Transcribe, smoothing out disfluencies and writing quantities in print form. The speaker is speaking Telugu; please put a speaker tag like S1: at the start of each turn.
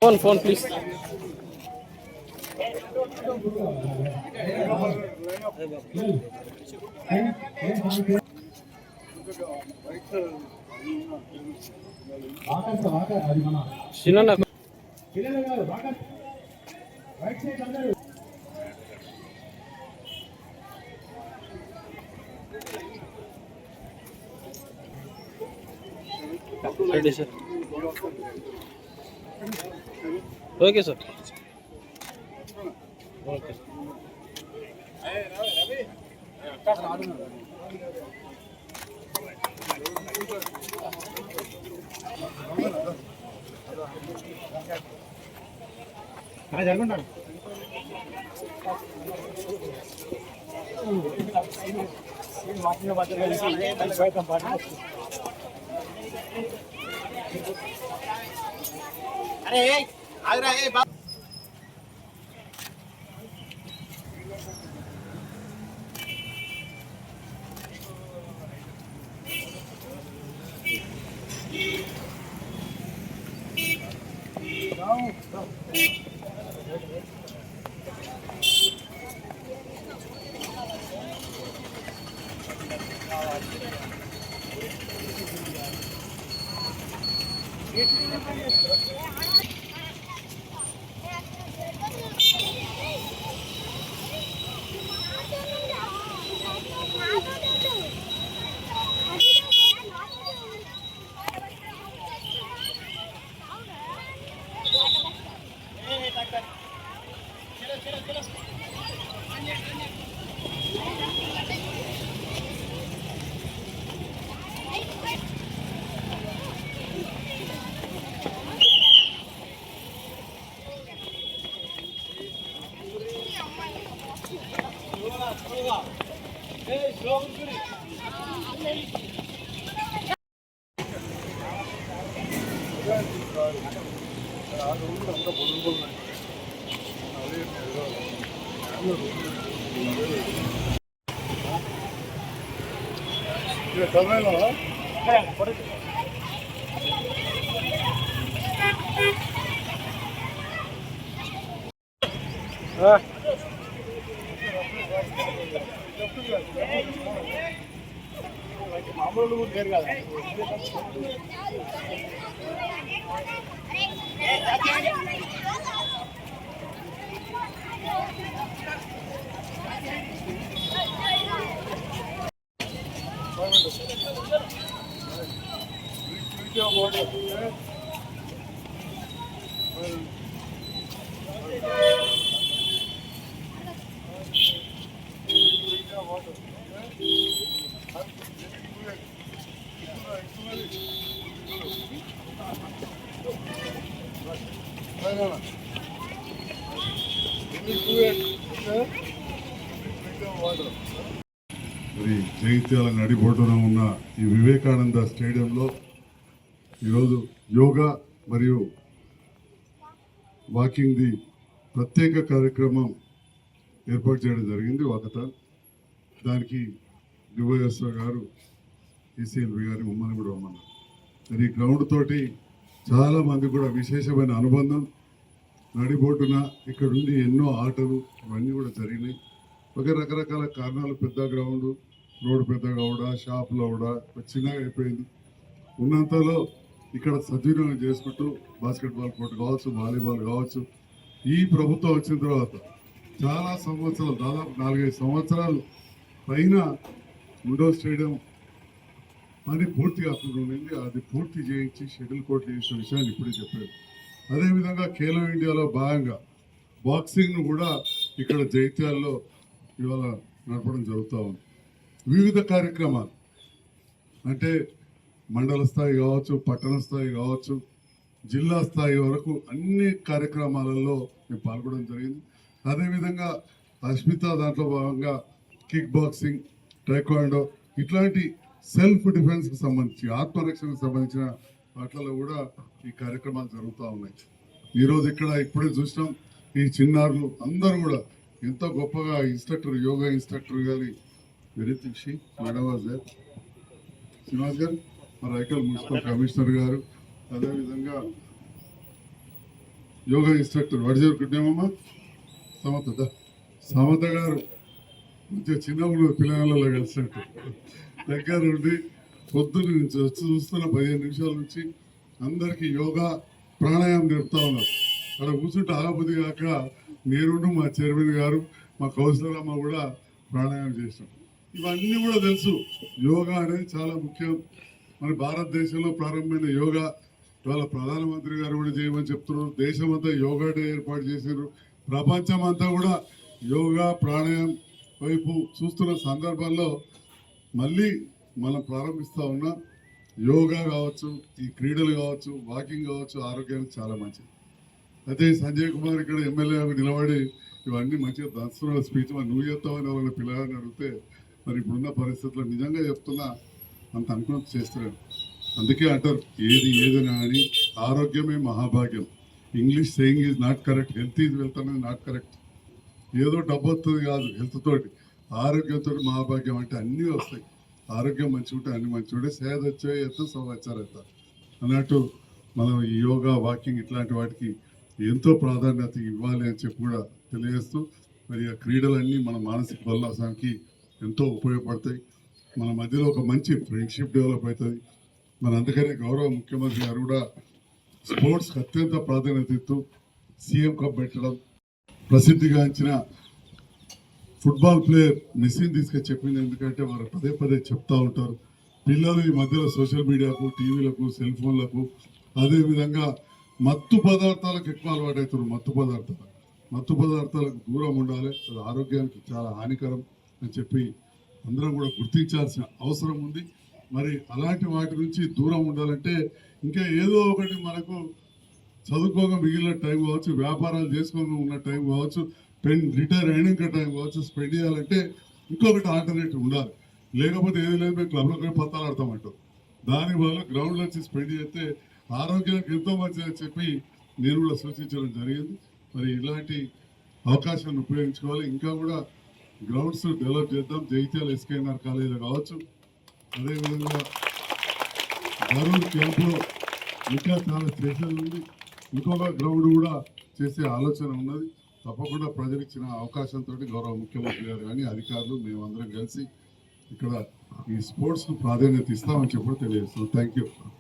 S1: Phone, please. Shinana. Ready, sir. Okay, sir. Okay.
S2: अरे आगरा ए మామూలు లేరు కదా
S3: మరి జగిత్యాల నడిబొడ్డున ఉన్న ఈ వివేకానంద స్టేడియంలో ఈరోజు యోగా మరియు వాకింగ్ ది ప్రత్యేక కార్యక్రమం ఏర్పాటు చేయడం జరిగింది వాకథాన్. దానికి డివైఎస్ఓ గారు ఈసీఎల్బి గారి మమ్మల్ని కూడా రమ్మన్నారు. మరి ఈ గ్రౌండ్ తోటి చాలా మంది కూడా విశేషమైన అనుబంధం. నడిబొడ్డున ఇక్కడ ఉండి ఎన్నో ఆటలు ఇవన్నీ కూడా జరిగినాయి. ఒక రకరకాల కారణాలు, పెద్ద గ్రౌండ్, రోడ్డు పెద్దగా కూడా, షాపులో కూడా చిన్నగా అయిపోయింది. ఉన్నంతలో ఇక్కడ సద్వినియోగం చేసుకుంటూ బాస్కెట్బాల్ కోర్టు కావచ్చు, వాలీబాల్ కావచ్చు, ఈ ప్రభుత్వం వచ్చిన తర్వాత చాలా సంవత్సరాలు, దాదాపు 4-5 సంవత్సరాలు పైన ఇండోర్ స్టేడియం పని పూర్తి కాకుండా ఉండింది. అది పూర్తి చేయించి షటిల్ కోర్టు చేసిన విషయాన్ని ఇప్పుడే చెప్పారు. అదేవిధంగా ఖేలో ఇండియాలో భాగంగా బాక్సింగ్ను కూడా ఇక్కడ జైత్యాల్లో ఇవాళ నడపడం జరుగుతూ ఉంది. వివిధ కార్యక్రమాలు అంటే మండల స్థాయి కావచ్చు, పట్టణ స్థాయి కావచ్చు, జిల్లా స్థాయి వరకు అన్ని కార్యక్రమాలలో మేము పాల్గొనడం జరిగింది. అదేవిధంగా అస్మిత దాంట్లో భాగంగా కిక్ బాక్సింగ్, టైక్వాండో ఇట్లాంటి సెల్ఫ్ డిఫెన్స్కి సంబంధించి, ఆత్మరక్షణకు సంబంధించిన వాటిలో కూడా ఈ కార్యక్రమాలు జరుగుతూ ఉన్నాయి. ఈరోజు ఇక్కడ ఇప్పుడే చూసినాం, ఈ చిన్నారులు అందరూ కూడా ఎంతో గొప్పగా ఇన్స్ట్రక్టర్, యోగా ఇన్స్ట్రక్టర్ గారి వెరితిక్షి మేడం గారు, శ్రీనివాస్ గారు, మరి రైకల్ మున్సిపల్ కమిషనర్ గారు, అదేవిధంగా యోగా ఇన్స్ట్రక్టర్ వాడి జరుగుతున్నామమ్మా సమత గారు మంచిగా చిన్నప్పుడు పిల్లలలో కలిసినట్టు దగ్గర ఉండి పొద్దున్న నుంచి వచ్చి చూస్తున్న 15 నిమిషాల నుంచి అందరికీ యోగా ప్రాణాయామం నేర్పుతా ఉన్నారు. అక్కడ కూర్చుంటే ఆగబుద్ధి కాక నేనుండు మా చైర్మన్ గారు మా కౌన్సిలర్ అమ్మ కూడా ప్రాణాయామం చేసినాం. ఇవన్నీ కూడా తెలుసు. యోగా అనేది చాలా ముఖ్యం. మన భారతదేశంలో ప్రారంభమైన యోగా ఇవాళ ప్రధానమంత్రి గారు కూడా చేయమని చెప్తున్నారు. దేశమంతా యోగా డే ఏర్పాటు చేశారు. ప్రపంచం అంతా కూడా యోగా ప్రాణాయామం వైపు చూస్తున్న సందర్భంలో మళ్ళీ మనం ప్రారంభిస్తా ఉన్నాం. యోగా కావచ్చు, ఈ క్రీడలు కావచ్చు, వాకింగ్ కావచ్చు, ఆరోగ్యానికి చాలా మంచిది. అయితే సంజయ్ కుమార్ ఇక్కడ ఎమ్మెల్యే నిలబడి ఇవన్నీ మంచిగా దంచుతున్న స్పీచ్ మరి నువ్వు చెప్తామని వాళ్ళ పిల్లగారిని అడిగితే మరి ఇప్పుడున్న పరిస్థితుల్లో నిజంగా చెప్తున్నా అంత అనుకున్నట్టు చేస్తున్నాను. అందుకే అంటారు ఏదైనా అని ఆరోగ్యమే మహాభాగ్యం. English saying is not correct, health is wealth అనేది నాట్ కరెక్ట్. ఏదో డబ్బు వస్తుంది కాదు, హెల్త్ తోటి ఆరోగ్యంతో మహాభాగ్యం అంటే అన్నీ వస్తాయి. ఆరోగ్యం మంచిగా ఉంటే అన్ని మంచిగా ఉంటే సేద వచ్చే ఎత్తు సవచ్చారెత్త అన్నట్టు మనం ఈ యోగా వాకింగ్ ఇట్లాంటి వాటికి ఎంతో ప్రాధాన్యత ఇవ్వాలి అని చెప్పి కూడా తెలియజేస్తూ మరి ఆ క్రీడలన్నీ మన మానసిక ఉల్లాసానికి ఎంతో ఉపయోగపడతాయి. మన మధ్యలో ఒక మంచి ఫ్రెండ్షిప్ డెవలప్ అవుతుంది. మన అందుకనే గౌరవ ముఖ్యమంత్రి గారు కూడా స్పోర్ట్స్కి అత్యంత ప్రాధాన్యత ఇస్తూ సీఎం కప్ పెట్టడం, ప్రసిద్ధిగాంచిన ఫుట్బాల్ ప్లేయర్ మెస్సీని తీసుకొని చెప్పింది. ఎందుకంటే వారు పదే పదే చెప్తా ఉంటారు. పిల్లలు ఈ మధ్యలో సోషల్ మీడియాకు, టీవీలకు, సెల్ ఫోన్లకు, అదేవిధంగా మత్తు పదార్థాలకు ఎక్కువ అలవాటు అవుతారు. మత్తు పదార్థాలకు దూరం ఉండాలి, అది ఆరోగ్యానికి చాలా హానికరం అని చెప్పి అందరం కూడా గుర్తించాల్సిన అవసరం ఉంది. మరి అలాంటి వాటి నుంచి దూరం ఉండాలంటే ఇంకా ఏదో ఒకటి మనకు చదువుకోగా మిగిలిన టైం కావచ్చు, వ్యాపారాలు చేసుకోగా ఉన్న టైం కావచ్చు, రిటైర్ అయినాక టైం కావచ్చు, స్పెండ్ చేయాలంటే ఇంకొకటి ఆల్టర్నేటివ్ ఉండాలి. లేకపోతే ఏది లేదు మేము క్లబ్లో పోయి పత్తాలు ఆడతామంటాం. దానివల్ల గ్రౌండ్లో వచ్చి స్పెండ్ చేస్తే ఆరోగ్యానికి ఎంతో మంచిదని చెప్పి నేను కూడా సూచించడం జరిగింది. మరి ఇలాంటి అవకాశాన్ని ఉపయోగించుకోవాలి. ఇంకా కూడా గ్రౌండ్స్ డెవలప్ చేద్దాం. జగిత్యాల ఎస్కేఎన్ఆర్ కాలేజీలో కావచ్చు, అదేవిధంగా గరూర్ క్యాంపులో ఇంకా చాలా స్టేషన్లు ఉంది. ఇంకొక గ్రౌండ్ కూడా చేసే ఆలోచన ఉన్నది. తప్పకుండా ప్రజలు ఇచ్చిన అవకాశంతో గౌరవ ముఖ్యమంత్రి గారు కానీ అధికారులు మేమందరం కలిసి ఇక్కడ ఈ స్పోర్ట్స్కు ప్రాధాన్యత ఇస్తామని చెప్పి తెలియజేస్తున్నాం. Thank you.